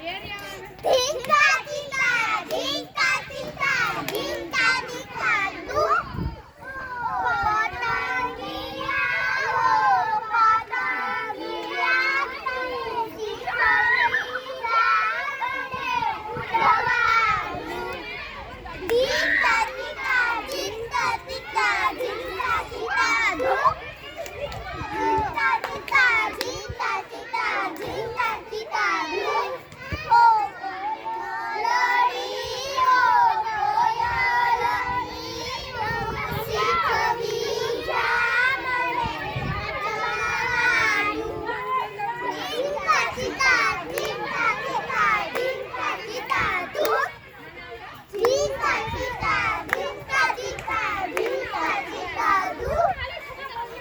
ઢીંકા ઢીંકા ઢીંકા ઢીંકા ઢીંકા ઢીંકા તું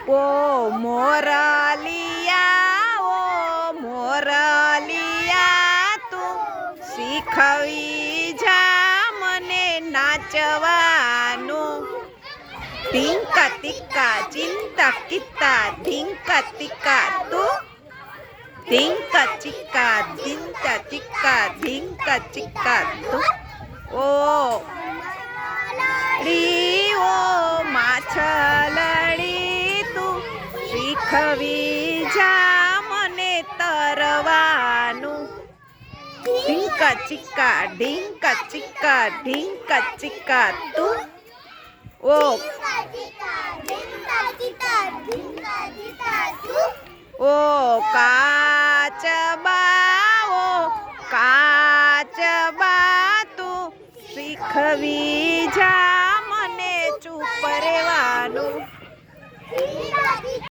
ઓ મોરલિયા તું શીખવી જા મને નાચવાનું ઢીંકા ટીકા ચિંતા કિતા ઢીંકા ટીકા તું ઢીંકા ચીકા ઢીંકા ચીકા ઢીંકા ચીકા તું ઓ માછલડી તું શીખવી જા મને તરવાનું ઢીંકા ચીકા ઢીંકા ચીકા ઢીંકા ચીકા તું ઓ ઓ કાચબા તું શીખવી